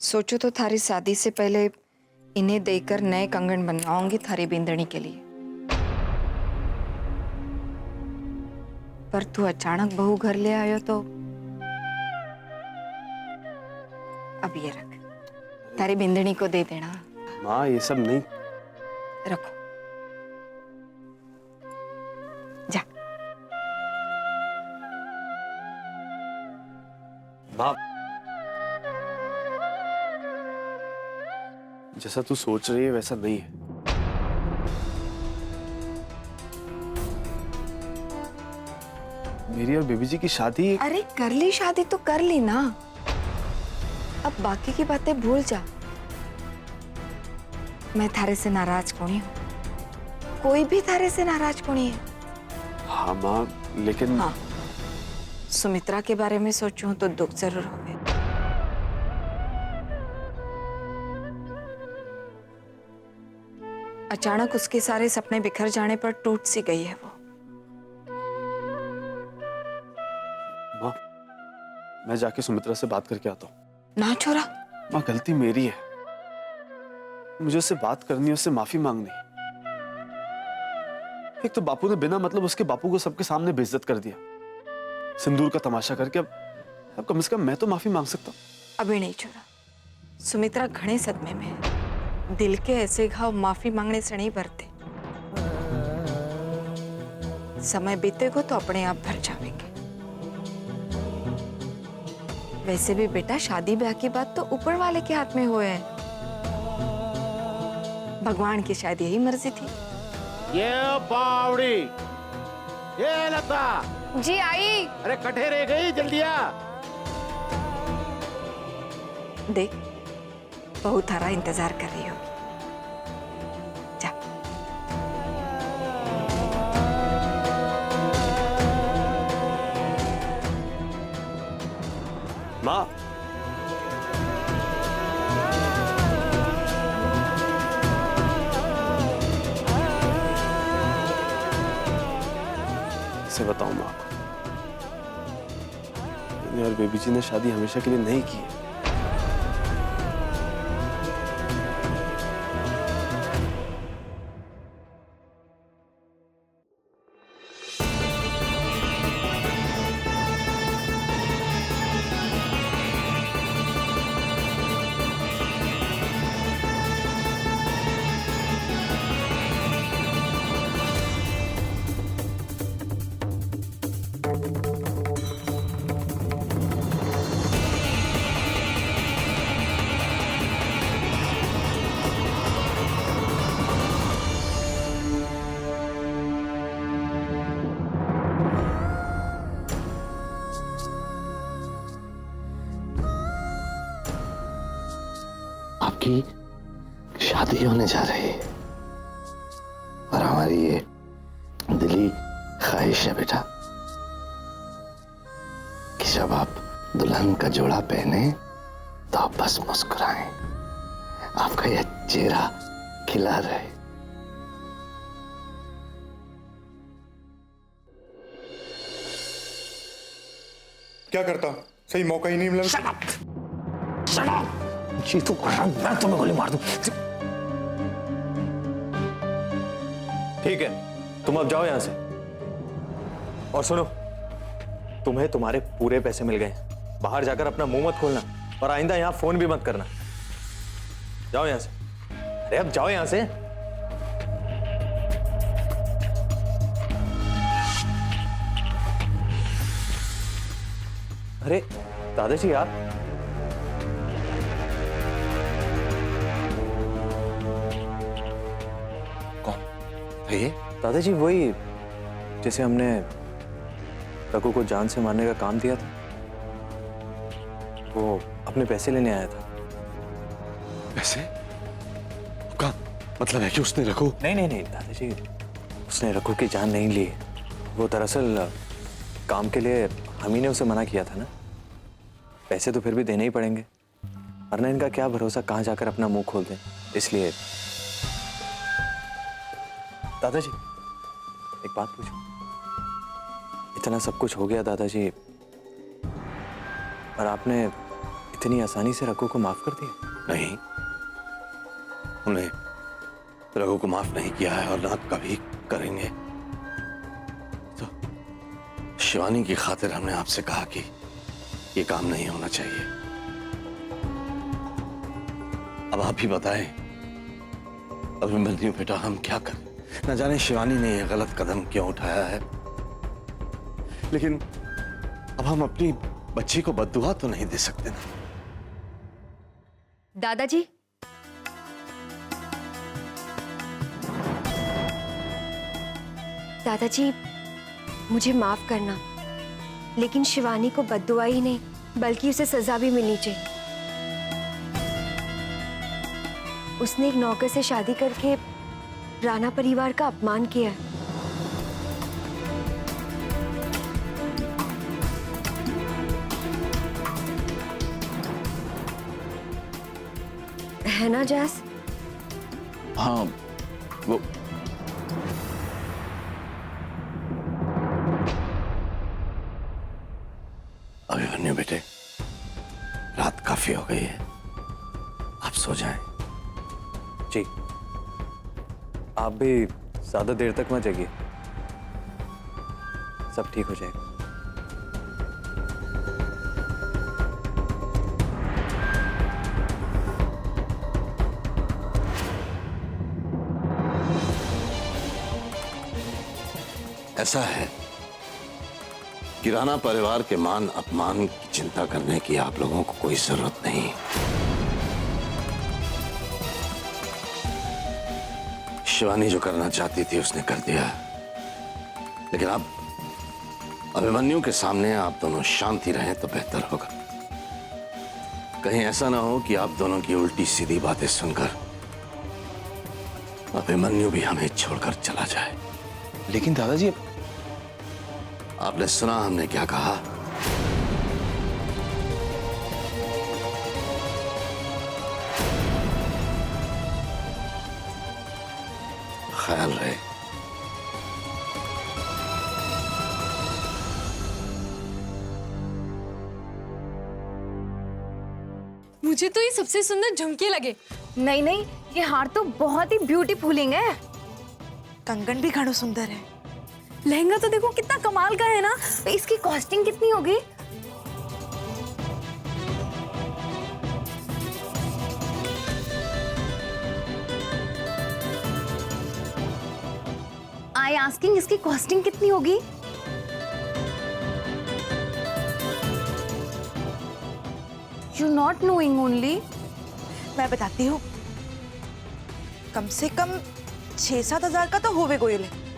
सोचो तो थारी शादी से पहले इन्हें देकर नए कंगन बनवाऊंगी थारी बिंदनी के लिए, पर तू अचानक बहू घर ले आयो तो अब ये रख, थारी बिंदनी को दे देना। माँ ये सब नहीं। रखो, जा। माँ जैसा तू सोच रही है वैसा नहीं है। मेरी और बेबी जी की शादी। अरे कर ली शादी तो कर ली ना, अब बाकी की बातें भूल जा। मैं थारे से नाराज कोनी हूँ, कोई भी थारे से नाराज कोनी है। हाँ माँ लेकिन हाँ, सुमित्रा के बारे में सोचूं तो दुख जरूर होगा। अचानक उसके सारे सपने बिखर जाने पर टूट सी गई है वो। माँ मैं जाके सुमित्रा से बात करके आता हूँ। ना छोरा। माँ गलती मेरी है, मुझे उससे बात करनी है, उससे माफी मांगनी। एक तो बापू ने बिना मतलब उसके बापू को सबके सामने बेइज्जत कर दिया, सिंदूर का तमाशा करके। अब कम से कम मैं तो माफी मांग सकता हूँ। अभी नहीं छोरा, सुमित्रा घने सदमे में है। दिल के ऐसे घाव माफी मांगने से नहीं भरते, समय बीतेगा तो अपने आप भर जाएंगे। वैसे भी बेटा, शादी ब्याह की बात तो ऊपर वाले के हाथ में हुए है। भगवान की शायद यही मर्जी थी। ये पावड़ी, ये लता। जी आई। अरे कठे रह गई, जल्दी आ। देख, बहुत थारा इंतजार कर रही होगी। जा। माँ से बताऊं माँ को, मैंने और बेबी जी ने शादी हमेशा के लिए नहीं की है। आपकी शादी होने जा रही है और हमारी ये दिली ख्वाहिश है बेटा कि जब आप दुल्हन का जोड़ा पहने तो आप बस मुस्कुराएं, आपका यह चेहरा खिला रहे। क्या करता, सही मौका ही नहीं मिला। ये तो मैं तुम्हें गोली मार दूं। ठीक है, तुम अब जाओ यहां से। और सुनो, तुम्हें तुम्हारे पूरे पैसे मिल गए। बाहर जाकर अपना मुंह मत खोलना और आइंदा यहां फोन भी मत करना। जाओ यहां से। अरे अब जाओ यहां से। अरे दादाजी आप। ये दादाजी वही जैसे हमने रघु को जान से मारने का काम दिया था, वो अपने पैसे लेने आया था। पैसे? का मतलब है कि उसने रघु? नहीं नहीं नहीं दादाजी, उसने रघु की जान नहीं ली। वो दरअसल काम के लिए हम ही ने उसे मना किया था ना। पैसे तो फिर भी देने ही पड़ेंगे, वरना इनका क्या भरोसा कहाँ जाकर अपना मुंह खोल दें। इसलिए दादाजी एक बात पूछूं? इतना सब कुछ हो गया दादाजी, और आपने इतनी आसानी से रघु को माफ कर दिया? नहीं, हमने रघु को माफ नहीं किया है और ना कभी करेंगे। तो शिवानी की खातिर हमने आपसे कहा कि ये काम नहीं होना चाहिए। अब आप ही बताएं, अभिमन्यु बेटा हम क्या करें? न जाने शिवानी ने यह गलत कदम क्यों उठाया है, लेकिन अब हम अपनी बच्ची को बद्दुआ तो नहीं दे सकते ना। दादाजी, दादाजी मुझे माफ करना, लेकिन शिवानी को बद्दुआ ही नहीं बल्कि उसे सजा भी मिलनी चाहिए। उसने एक नौकर से शादी करके राणा परिवार का अपमान किया है ना जैस? हाँ, वो अभिमन्यु बेटे, रात काफी हो गई है, आप सो जाएं। जी, आप भी ज्यादा देर तक मत जगिए, सब ठीक हो जाएगा। ऐसा है कि राणा परिवार के मान अपमान की चिंता करने की आप लोगों को कोई जरूरत नहीं। शिवानी जो करना चाहती थी उसने कर दिया, लेकिन अब अभिमन्यु के सामने आप दोनों शांति रहें तो बेहतर होगा। कहीं ऐसा ना हो कि आप दोनों की उल्टी सीधी बातें सुनकर अभिमन्यु भी हमें छोड़कर चला जाए। लेकिन दादाजी, आपने सुना हमने क्या कहा? ख्याल रहे। मुझे तो ये सबसे सुंदर झुमके लगे। नहीं नहीं, ये हार तो बहुत ही ब्यूटीफुलिंग है। कंगन भी घणो सुंदर है। लहंगा तो देखो कितना कमाल का है ना। इसकी कॉस्टिंग कितनी होगी? आई आस्किंग, इसकी कॉस्टिंग कितनी होगी? You not knowing only. मैं बताती हूँ, कम से कम 6-7 हजार का तो होवे गोयल है।